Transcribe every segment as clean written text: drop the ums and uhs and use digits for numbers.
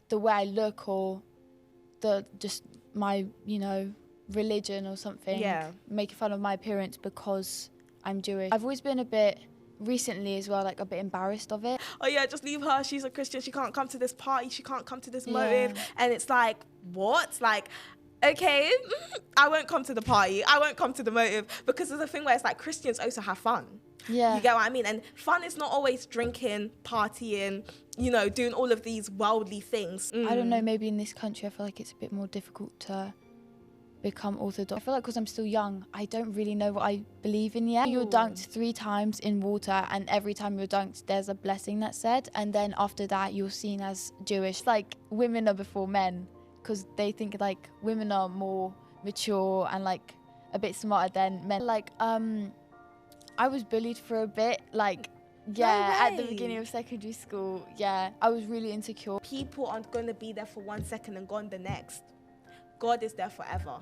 the way I look or just my, religion or something, making fun of my appearance because I'm Jewish. I've always been a bit, recently as well, like a bit embarrassed of it. Oh yeah, just leave her, she's a Christian, she can't come to this party, she can't come to this motive. And it's like, what? Like, okay, I won't come to the party, I won't come to the motive, because there's a thing where it's like Christians also have fun. Yeah. You get what I mean? And fun is not always drinking, partying, doing all of these worldly things. I don't know, maybe in this country I feel like it's a bit more difficult to become orthodox. I feel like because I'm still young, I don't really know what I believe in yet. You're dunked 3 times in water, and every time you're dunked there's a blessing that's said, and then after that you're seen as Jewish. Like, women are before men, because they think like women are more mature and like a bit smarter than men. Like, I was bullied for a bit, like, at the beginning of secondary school. Yeah, I was really insecure. People aren't going to be there for 1 second and gone the next. God is there forever.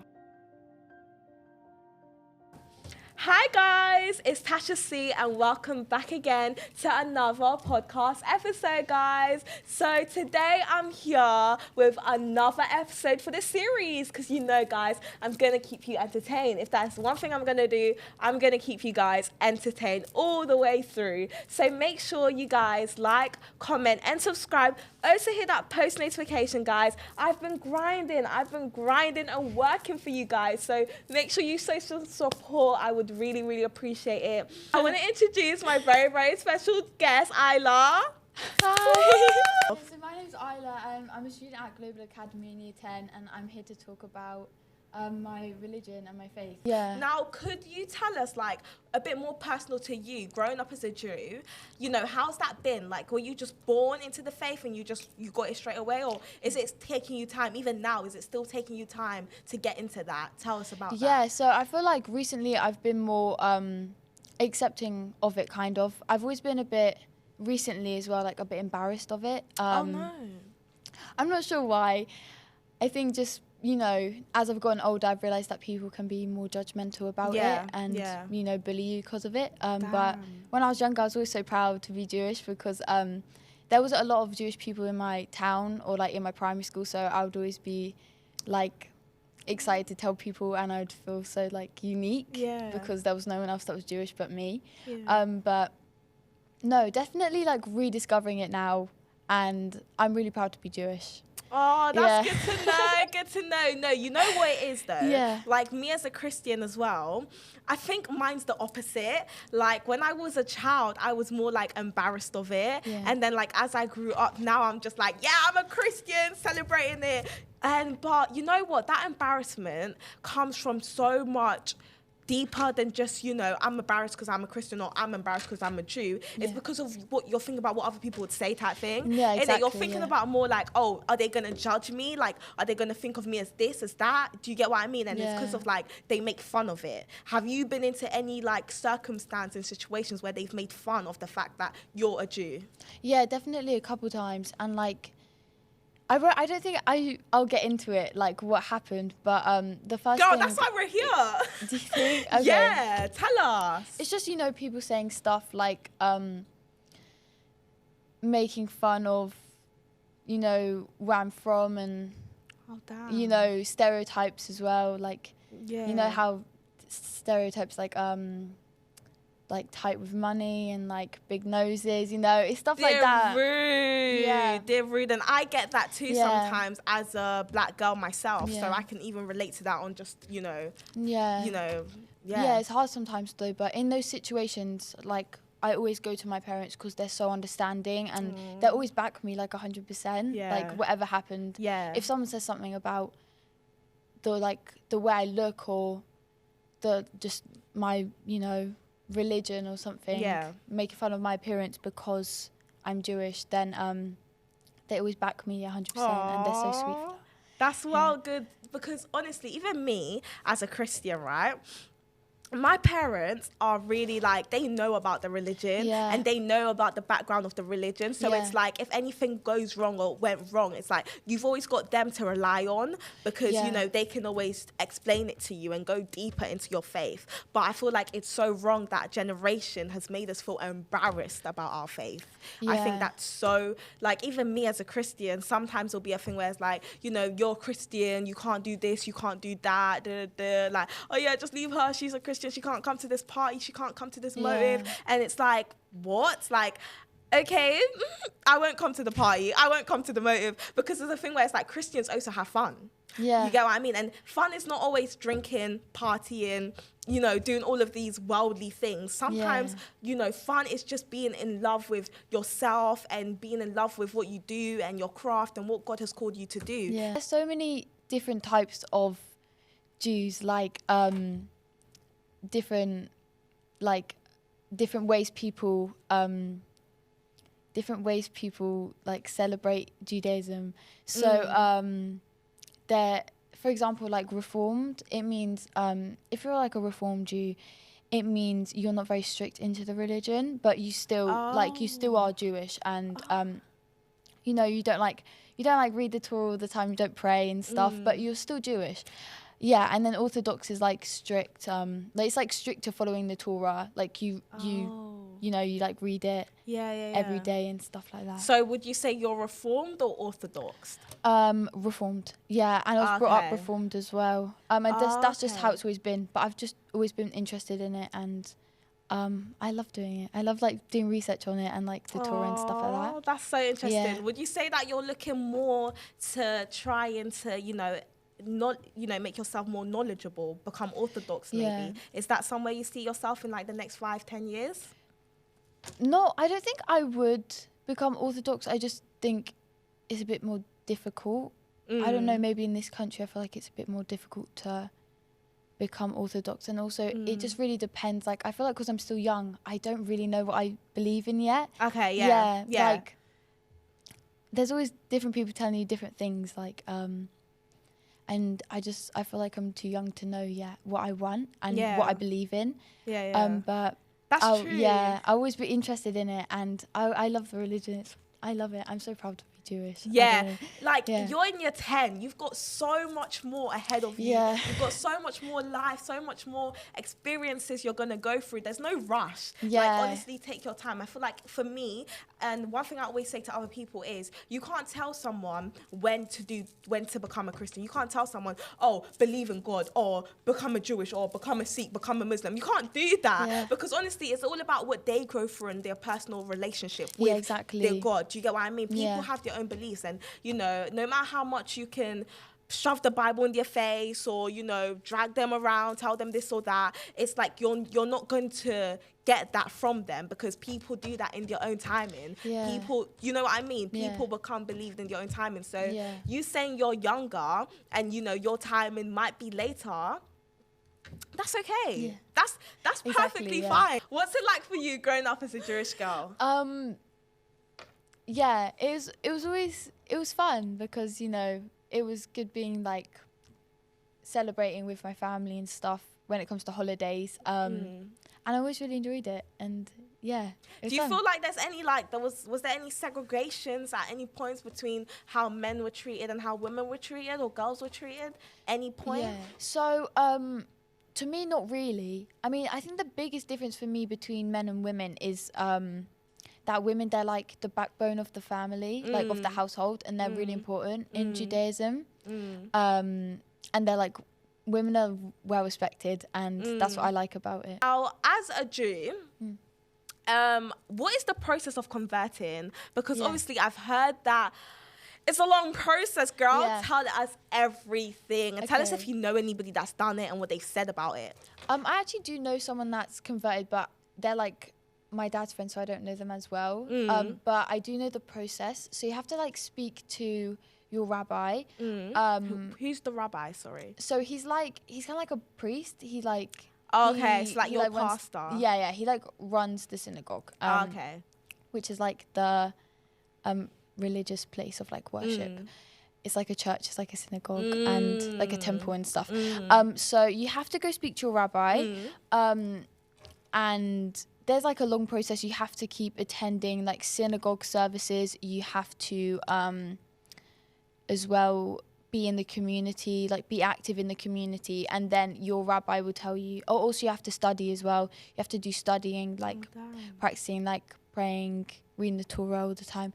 Hi guys, it's Tasha C, and welcome back again to another podcast episode, guys. So today I'm here with another episode for this series, because guys, I'm gonna keep you entertained. If that's one thing I'm gonna do, I'm gonna keep you guys entertained all the way through. So make sure you guys like, comment and subscribe. Also hit that post notification, guys. I've been grinding and working for you guys, so make sure you show some support. I would really appreciate it. I want to introduce my very special guest, Isla. Hi. So my name's Isla, and I'm a student at Global Academy in Year 10, and I'm here to talk about my religion and my faith. Yeah. Now, could you tell us, like, a bit more personal to you, growing up as a Jew, how's that been? Like, were you just born into the faith and you got it straight away, or is it taking you time? Even now, is it still taking you time to get into that? Tell us about that. Yeah, so I feel like recently I've been more accepting of it, kind of. I've always been a bit, recently as well, like a bit embarrassed of it. Oh no. I'm not sure why. I think just, as I've gotten older, I've realised that people can be more judgmental about it and, bully you because of it. But when I was younger, I was always so proud to be Jewish, because there was a lot of Jewish people in my town or like in my primary school. So I would always be like excited to tell people, and I would feel so like unique because there was no one else that was Jewish but me. But no, definitely like rediscovering it now, and I'm really proud to be Jewish. Oh, that's good to know, good to know. No, you know what it is though? Yeah. Like, me as a Christian as well, I think mine's the opposite. Like, when I was a child, I was more like embarrassed of it. Yeah. And then like, as I grew up, now I'm just like, yeah, I'm a Christian, celebrating it. But you know what? That embarrassment comes from so much deeper than just, I'm embarrassed because I'm a Christian, or I'm embarrassed because I'm a Jew. It's because of what you're thinking about, what other people would say type thing. Yeah, exactly. You're thinking about more like, oh, are they going to judge me? Like, are they going to think of me as this, as that? Do you get what I mean? And it's because of like, they make fun of it. Have you been into any like circumstance and situations where they've made fun of the fact that you're a Jew? Yeah, definitely a couple times. And like, I don't think I'll get into it, like what happened, but the first Girl, thing... that's why we're here. Do you think? Okay. Yeah, tell us. It's just, people saying stuff like making fun of, where I'm from, and, oh, damn. Stereotypes as well. Like, how stereotypes like tight with money and like big noses, it's stuff like that. Rude. Yeah. They're rude, and I get that too sometimes as a black girl myself. Yeah. So I can even relate to that on just, Yeah, it's hard sometimes though, but in those situations, like, I always go to my parents because they're so understanding, and they always back me like 100%. Yeah. Like, whatever happened. Yeah. If someone says something about the way I look, or just my, religion or something, making fun of my appearance because I'm Jewish, then they always back me 100%. And they're so sweet for that. That's good, because honestly, even me as a Christian, right, my parents are really like, they know about the religion and they know about the background of the religion. So it's like, if anything goes wrong or went wrong, it's like you've always got them to rely on, because, you know, they can always explain it to you and go deeper into your faith. But I feel like it's so wrong that generation has made us feel embarrassed about our faith. I think that's so, like, even me as a Christian, sometimes it'll be a thing where it's like, you know, you're Christian, you can't do this, you can't do that, like, oh yeah, just leave her, she's a Christian, she can't come to this party, she can't come to this motive. And it's like, what? Like, okay, I won't come to the party, I won't come to the motive, because there's a thing where it's like, Christians also have fun. You get what I mean? And fun is not always drinking, partying, you know, doing all of these worldly things. Sometimes, you know, fun is just being in love with yourself and being in love with what you do and your craft and what God has called you to do. There's so many different types of Jews, like different ways people like celebrate Judaism. So they're, for example, like Reformed, it means if you're like a Reformed Jew, it means you're not very strict into the religion, but you still you still are Jewish, and you know, you don't like read the Torah all the time, you don't pray and stuff, but you're still Jewish. And then Orthodox is like strict, like it's like strict to following the Torah, like you know, you like read it every day and stuff like that. So would you say you're Reformed or Orthodox? Reformed, and I was brought up Reformed as well. And that's just how it's always been, but I've just always been interested in it, and I love doing it. I love like doing research on it and like the Torah and stuff like that. Oh, that's so interesting. Would you say that you're looking more to try and to, you know, not, you know, make yourself more knowledgeable, become Orthodox maybe? Is that somewhere you see yourself in like the next 5-10 years? No, I don't think I would become Orthodox. I just think it's a bit more difficult. I don't know, maybe in this country I feel like it's a bit more difficult to become Orthodox, and also it just really depends. Like, I feel like because I'm still young, I don't really know what I believe in yet. Like, there's always different people telling you different things, like and I feel like I'm too young to know what I want and what I believe in. But that's true. I'll always be interested in it, and I love the religion. I love it. I'm so proud to be Jewish. You're in year 10. You've got so much more ahead of you. You've got so much more life, so much more experiences you're going to go through. There's no rush. Like, honestly, take your time. I feel like for me, and one thing I always say to other people is, you can't tell someone when to become a Christian. You can't tell someone, oh, believe in God, or become a Jewish, or become a Sikh, become a Muslim. You can't do that, because honestly, it's all about what they go through and their personal relationship with their God. Do you get what I mean? People have their own beliefs, and, you know, no matter how much you can shove the Bible in their face, or, you know, drag them around, tell them this or that, it's like you're not going to get that from them, because people do that in their own timing. People, you know what I mean? People become believed in their own timing. So you saying you're younger and, you know, your timing might be later, that's okay. That's perfectly fine. What's it like for you growing up as a Jewish girl? It was fun, because, you know, it was good being like celebrating with my family and stuff when it comes to holidays. And I always really enjoyed it. And do you feel like there's any, like, was there any segregations at any points between how men were treated and how women were treated, or girls were treated? Any point? So to me, not really. I mean, I think the biggest difference for me between men and women is that women, they're like the backbone of the family, like of the household, and they're really important in Judaism. And they're like, women are well respected, and that's what I like about it. Now, as a Jew, what is the process of converting? Because obviously I've heard that it's a long process, girl. Tell us everything, and tell us if you know anybody that's done it and what they've said about it. I actually do know someone that's converted, but they're like my dad's friend, so I don't know them as well. But I do know the process. So you have to like speak to your rabbi. Who's the rabbi? Sorry. So he's kind of like a priest. He like. Okay, it's like your pastor. He like runs the synagogue. Which is like the religious place of like worship. it's like a church, it's like a synagogue and like a temple and stuff. So you have to go speak to your rabbi, and there's like a long process. You have to keep attending like synagogue services. You have to as well be in the community, like be active in the community, and then your rabbi will tell you. Oh, also you have to study as well. You have to do studying, like practicing, like praying, reading the Torah all the time.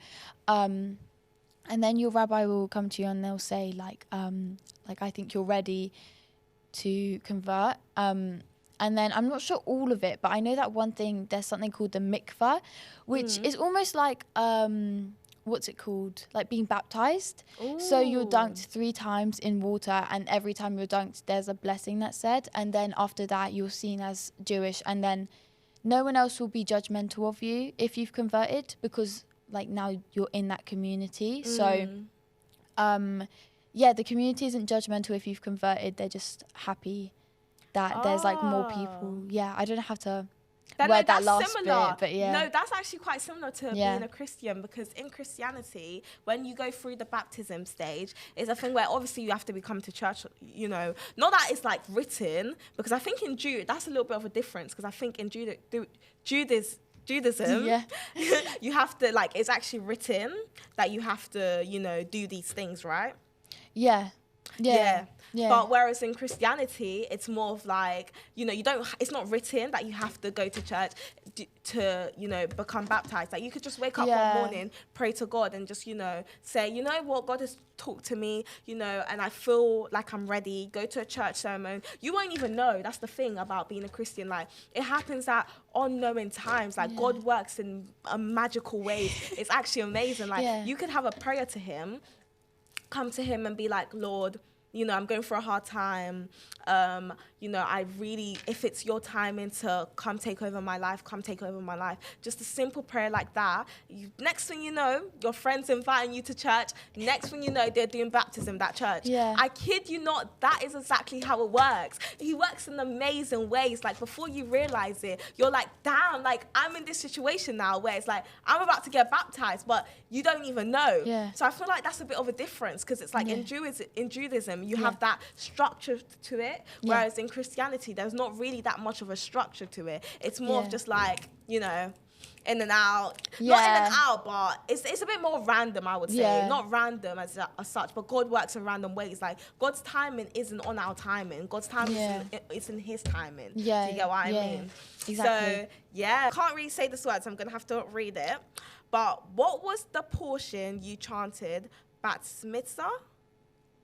And then your rabbi will come to you and they'll say like I think you're ready to convert. And then I'm not sure all of it, but I know that one thing, there's something called the mikvah, which is almost like, what's it called? Like being baptized. Ooh. So you're dunked 3 times in water, and every time you're dunked, there's a blessing that's said. And then after that, you're seen as Jewish. And then no one else will be judgmental of you if you've converted, because like now you're in that community. So, the community isn't judgmental if you've converted. They're just happy that there's like more people. Yeah, I don't have to word that last similar. Bit, but yeah. No, that's actually quite similar to being a Christian, because in Christianity, when you go through the baptism stage, it's a thing where obviously you have to come to church, you know, not that it's like written, because I think in that's a little bit of a difference, because I think in Judaism, you have to, like, it's actually written that you have to, you know, do these things, right? Yeah. But whereas in Christianity, it's more of like, you know, it's not written that you have to go to church to, you know, become baptized. Like, you could just wake up one morning, pray to God, and just, you know, say, you know what, God has talked to me, you know, and I feel like I'm ready. Go to a church sermon. You won't even know. That's the thing about being a Christian. Like, it happens at unknown times. Like, God works in a magical way. It's actually amazing. Like, you could have a prayer to him, come to him and be like, Lord, you know, I'm going through a hard time. You know, if it's your timing to come take over my life, come take over my life. Just a simple prayer like that. Next thing you know, your friend's inviting you to church. Next thing you know, they're doing baptism that church. Yeah. I kid you not, that is exactly how it works. He works in amazing ways. Like, before you realize it, you're like, damn, like, I'm in this situation now where it's like, I'm about to get baptized, but you don't even know. Yeah. So I feel like that's a bit of a difference, because it's like in Judaism, you have that structure to it, whereas in Christianity, there's not really that much of a structure to it. It's more of just like, you know, in and out. Not in and out, but it's a bit more random, I would say. Not random as such, but God works in random ways. Like, God's timing isn't on our timing. God's timing is in his timing. Yeah. Do you get what I mean? Exactly. So, can't really say this word, so I'm going to have to read it. But what was the portion you chanted? Bat mitzvah?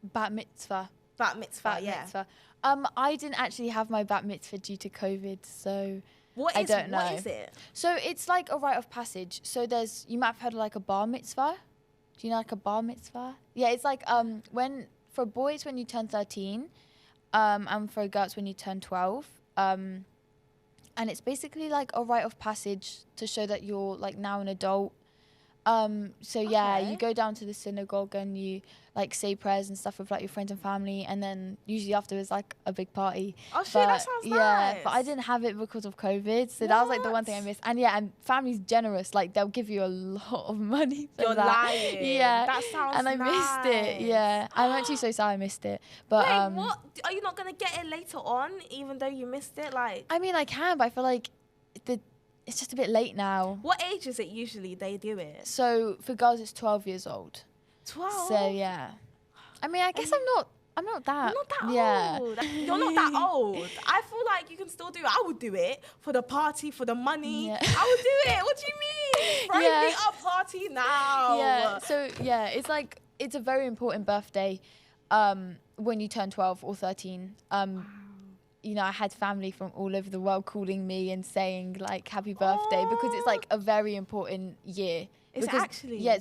Bat mitzvah. Bat mitzvah. I didn't actually have my bat mitzvah due to COVID, so what is it? So it's like a rite of passage. So you might have heard of like a bar mitzvah. Do you know like a bar mitzvah? Yeah, it's like for boys when you turn 13, and for girls when you turn 12. And it's basically like a rite of passage to show that you're like now an adult. You go down to the synagogue and you like say prayers and stuff with like your friends and family, and then usually afterwards like a big party. Oh shit, that sounds nice. But I didn't have it because of COVID, so that was like the one thing I missed. And family's generous, like they'll give you a lot of money for You're lying. Yeah, that sounds and I missed it. Yeah, I'm actually so sorry I missed it. But wait, what? Are you not gonna get it later on, even though you missed it? Like, I mean, I can, but I feel like it's just a bit late now. What age is it usually they do it? So for girls, it's 12 years old. 12? So yeah. I mean, I guess I'm not that. You're not that old. You're not that old. I feel like you can still do it. I would do it for the party, for the money. Yeah. I would do it. What do you mean? Throw me a party now. Yeah. So yeah, it's like, it's a very important birthday when you turn 12 or 13. You know, I had family from all over the world calling me and saying like happy birthday, because it's like a very important year. Yeah,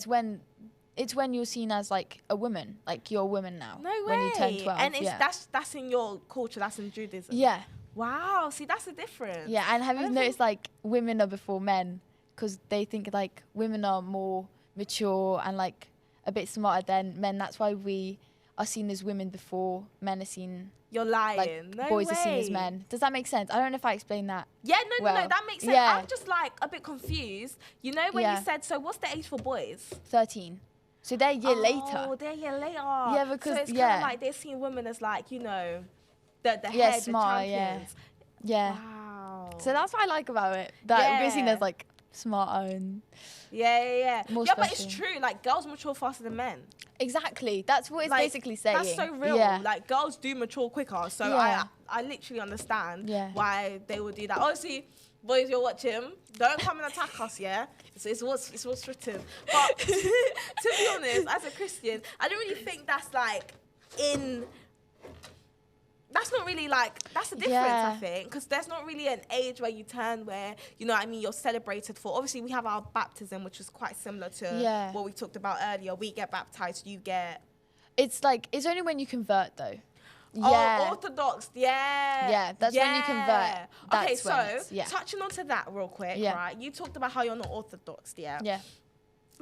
it's when you're seen as like a woman, like you're a woman now. No way. When you turn 12. And that's in your culture, that's in Judaism. Yeah. Wow, see, that's the difference. Yeah, and have you noticed like women are before men, because they think like women are more mature and like a bit smarter than men. That's why we are seen as women before men are seen. You're lying. Like, no boys way. are seen as men. Does that make sense? I don't know if I explained that. Yeah, no, that makes sense. Yeah. I'm just like a bit confused. You know, when you said, so what's the age for boys? 13. So they're a year later. Oh, they're a year later. Yeah, because so it's kind of like they're seeing women as like, you know, the head, smart, the champions. Yeah. Wow. So that's what I like about it. That we're seen as like smarter and more special. But it's true. Like girls mature faster than men. Exactly. That's what it's basically saying. That's so real. Yeah. Like girls do mature quicker. So I literally understand why they would do that. Obviously, boys, you're watching. Don't come and attack us, yeah? It's what's written. But to be honest, as a Christian, I don't really think that's like that's not really like, that's the difference, I think, because there's not really an age where you turn where, you know what I mean, you're celebrated for. Obviously, we have our baptism, which is quite similar to what we talked about earlier. We get baptized, you get... It's like, it's only when you convert, though. Oh, Orthodox, Yeah, that's when you convert. Okay, so, touching on to that real quick, right? You talked about how you're not Orthodox, Yeah.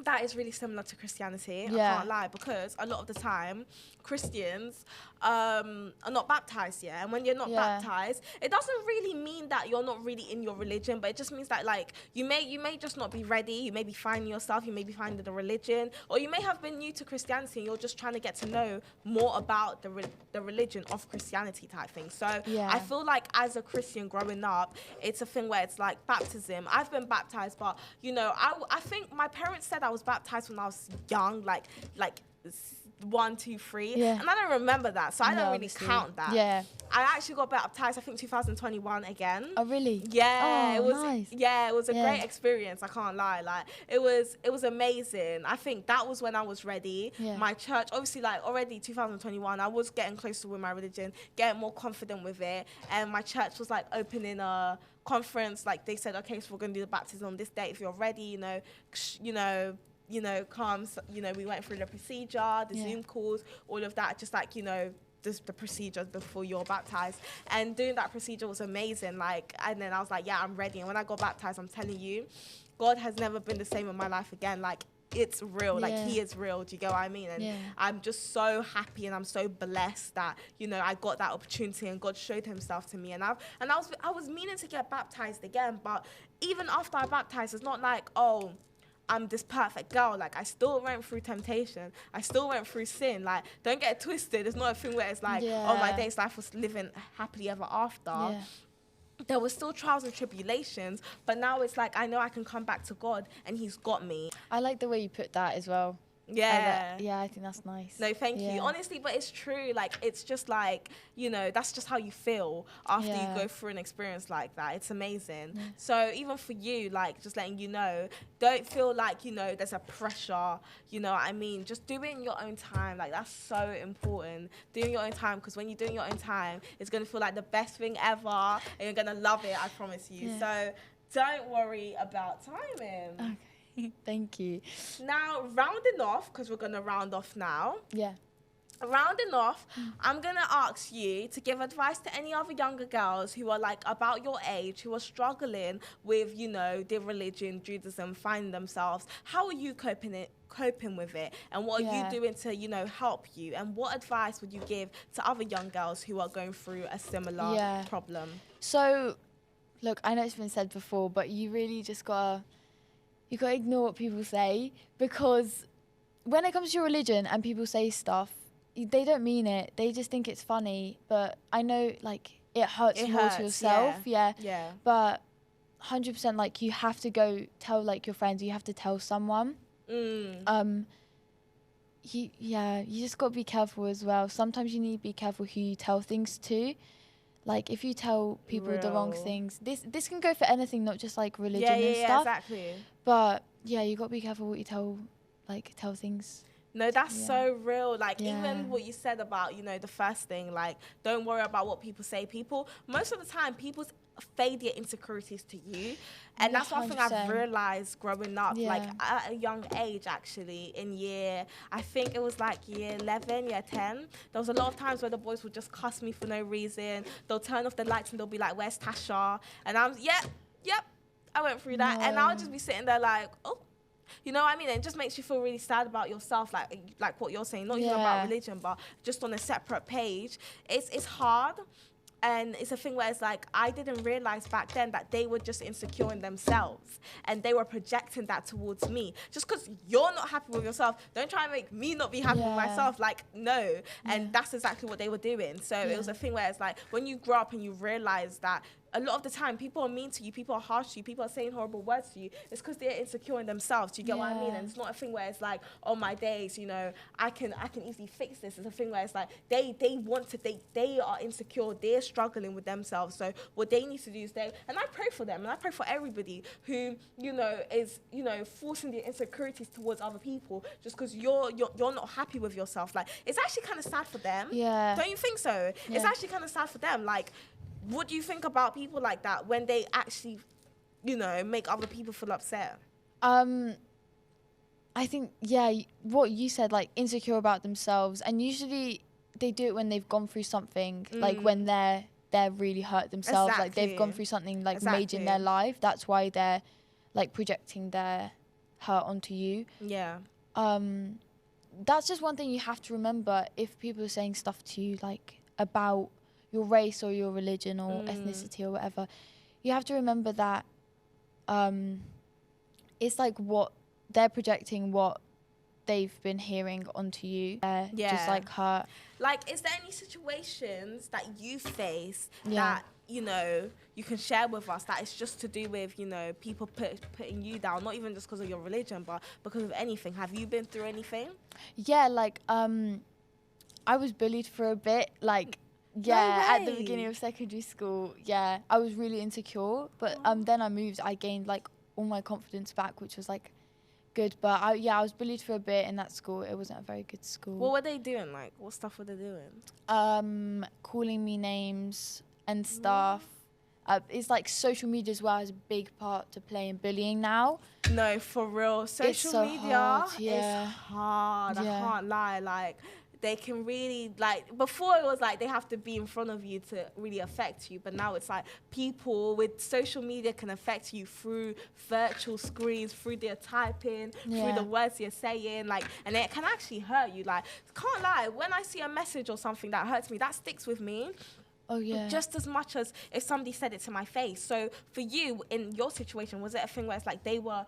That is really similar to Christianity. I can't lie, because a lot of the time Christians are not baptized, and when you're not baptized, it doesn't really mean that you're not really in your religion, but it just means that like you may just not be ready. You may be finding yourself, you may be finding the religion, or you may have been new to Christianity and you're just trying to get to know more about the religion of Christianity type thing. So I feel like as a Christian growing up, it's a thing where it's like baptism. I've been baptized, but you know, I think my parents said I was baptized when I was young, like 1, 2, 3, and I don't remember that, so I don't really count that. I actually got baptized, I think 2021 again. Oh really? Yeah. It was nice. Yeah, it was a great experience, I can't lie. Like it was amazing. I think that was when I was ready. My church, obviously, like already 2021, I was getting closer with my religion, getting more confident with it, and my church was like opening a conference. Like they said, okay, so we're gonna do the baptism on this date. If you're ready, come. You know, we went through the procedure, the Zoom calls, all of that, just like, you know, the procedure before you're baptized. And doing that procedure was amazing. Like, and then I was like, yeah, I'm ready. And when I got baptized, I'm telling you, God has never been the same in my life again. Like, it's real. Like, he is real. Do you get what I mean? And I'm just so happy and I'm so blessed that, you know, I got that opportunity and God showed himself to me. And I was meaning to get baptized again, but even after I baptized, it's not like, oh, I'm this perfect girl. Like, I still went through temptation. I still went through sin. Like, don't get it twisted. It's not a thing where it's like, oh, my day's life was living happily ever after. There were still trials and tribulations, but now it's like, I know I can come back to God and he's got me. I like the way you put that as well. Yeah. I think that's nice. No, thank you. Honestly, but it's true. Like, it's just like, you know, that's just how you feel after you go through an experience like that. It's amazing. So even for you, like, just letting you know, don't feel like, you know, there's a pressure, you know what I mean? Just do it in your own time. Like, that's so important. Do it in your own time, because when you do it in your own time, it's going to feel like the best thing ever and you're going to love it, I promise you. So don't worry about timing. Okay. Thank you. Now, rounding off, because we're going to round off now. Rounding off, I'm going to ask you to give advice to any other younger girls who are like about your age, who are struggling with, you know, their religion, Judaism, finding themselves. How are you coping with it? And what are you doing to, you know, help you? And what advice would you give to other young girls who are going through a similar problem? So, look, I know it's been said before, but you really just got to ignore what people say, because when it comes to your religion and people say stuff, they don't mean it. They just think it's funny. But I know, like, it hurts more to yourself. But 100%, like, you have to go tell, like, your friends. You have to tell someone. You just got to be careful as well. Sometimes you need to be careful who you tell things to. Like, if you tell people the wrong things, this can go for anything, not just, like, religion and stuff. Exactly. But, you got to be careful what you tell things. No, that's so real. Like, even what you said about, you know, the first thing, like, don't worry about what people say. Most of the time, people fade their insecurities to you. And that's one thing I've realized growing up, like, at a young age, actually, I think it was like year 11, year 10. There was a lot of times where the boys would just cuss me for no reason. They'll turn off the lights and they'll be like, where's Tasha? And I'm, yep, I went through that. And I'll just be sitting there like, oh. You know what I mean? It just makes you feel really sad about yourself, like what you're saying, not even about religion, but just on a separate page. It's hard. And it's a thing where it's like, I didn't realize back then that they were just insecure in themselves and they were projecting that towards me. Just because you're not happy with yourself, don't try and make me not be happy with myself. Like, no. And that's exactly what they were doing. So it was a thing where it's like, when you grow up and you realize that a lot of the time people are mean to you, people are harsh to you, people are saying horrible words to you, it's because they're insecure in themselves. Do you get what I mean? And it's not a thing where it's like, oh my days, you know, I can easily fix this. It's a thing where it's like they are insecure, they're struggling with themselves. So what they need to do is and I pray for them, and I pray for everybody who, you know, is, you know, forcing their insecurities towards other people just because you're not happy with yourself. Like, it's actually kind of sad for them. Yeah. Don't you think so? Yeah. It's actually kind of sad for them. Like, what do you think about people like that when they actually, you know, make other people feel upset? I think, what you said, like, insecure about themselves. And usually they do it when they've gone through something, like when they're really hurt themselves. Exactly. Like, they've gone through something, like, major in their life. That's why they're, like, projecting their hurt onto you. Yeah. That's just one thing you have to remember if people are saying stuff to you, like, about your race or your religion or ethnicity or whatever. You have to remember that it's like what they're projecting, what they've been hearing onto you. Just like hurt. Like, is there any situations that you face that, you know, you can share with us that it's just to do with, you know, people putting you down, not even just because of your religion, but because of anything? Have you been through anything? Yeah, like, I was bullied for a bit, like, at the beginning of secondary school. Yeah, I was really insecure, but then I moved. I gained, like, all my confidence back, which was, like, good. But I was bullied for a bit in that school. It wasn't a very good school. What were they doing? Like, what stuff were they doing? Calling me names and stuff. It's like social media as well has a big part to play in bullying now. No, for real. Social media is hard. I can't lie. Like, they can really, like, before it was like they have to be in front of you to really affect you, but now it's like people with social media can affect you through virtual screens, through their typing, through the words you're saying, like, and it can actually hurt you. Like, can't lie, when I see a message or something that hurts me, that sticks with me. Oh, yeah. Just as much as if somebody said it to my face. So for you, in your situation, was it a thing where it's like they were,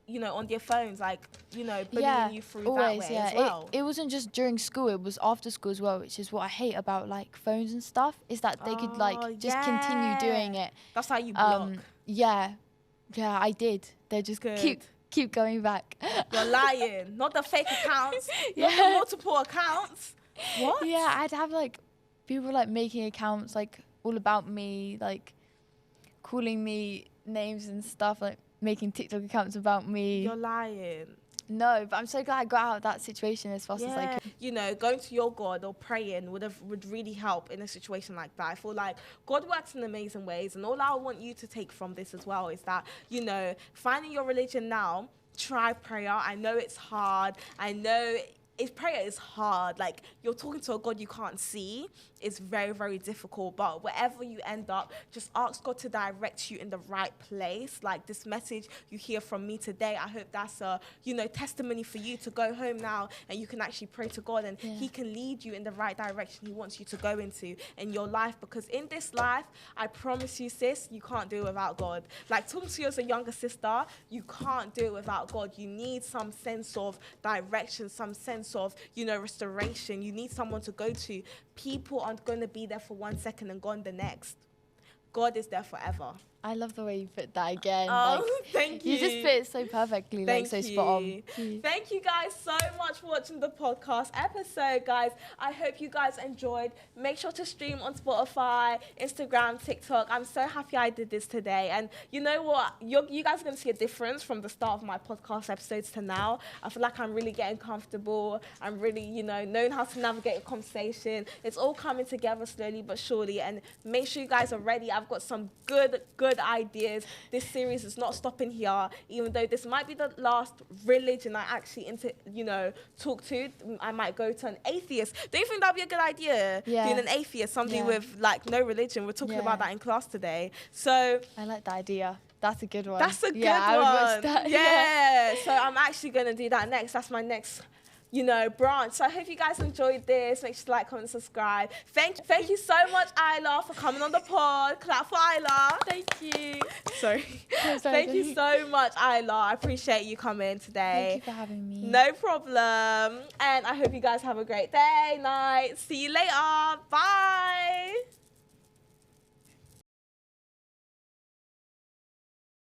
you know, on their phones, like, you know, bullying you through always, that way as well? It wasn't just during school, it was after school as well, which is what I hate about, like, phones and stuff, is that they could, like, just continue doing it. That's how you block. Yeah, I did. They just keep going back. You're lying. Not the fake accounts, not the multiple accounts. What? Yeah, I'd have, like, people, like, making accounts, like, all about me, like, calling me names and stuff, like, making TikTok accounts about me. You're lying. No, but I'm so glad I got out of that situation as fast as I could. You know, going to your God or praying would really help in a situation like that. I feel like God works in amazing ways, and all I want you to take from this as well is that, you know, finding your religion now, try prayer. I know it's hard. I know prayer is hard. Like, you're talking to a God you can't see. It's very, very difficult. But wherever you end up, just ask God to direct you in the right place. Like, this message you hear from me today, I hope that's a, you know, testimony for you to go home now and you can actually pray to God, and he can lead you in the right direction he wants you to go into in your life. Because in this life, I promise you, sis, you can't do it without God. Like, talking to you as a younger sister, you can't do it without God. You need some sense of direction, some sense of, you know, restoration. You need someone to go to. People aren't going to be there for 1 second and gone the next. God is there forever. I love the way you put that again. Oh, like, thank you. You just put it so perfectly, like, so spot on. Thank you guys so much for watching the podcast episode, guys. I hope you guys enjoyed. Make sure to stream on Spotify, Instagram, TikTok. I'm so happy I did this today. And you know what? You guys are going to see a difference from the start of my podcast episodes to now. I feel like I'm really getting comfortable. I'm really, you know, knowing how to navigate a conversation. It's all coming together slowly but surely. And make sure you guys are ready. I've got some good ideas. This series is not stopping here, even though this might be the last religion I actually talk to. I might go to an atheist. Do you think that'd be a good idea? Being an atheist, somebody with, like, no religion. We're talking about that in class today. So I like the idea. That's a good one. That's a good one. I would watch that. Yeah. So I'm actually going to do that next. That's my next branch. So I hope you guys enjoyed this. Make sure to like, comment, subscribe. Thank you so much, Isla, for coming on the pod. Clap for Isla. Thank you. Sorry. Thank you so much, Isla. I appreciate you coming today. Thank you for having me. No problem. And I hope you guys have a great day, night. See you later. Bye.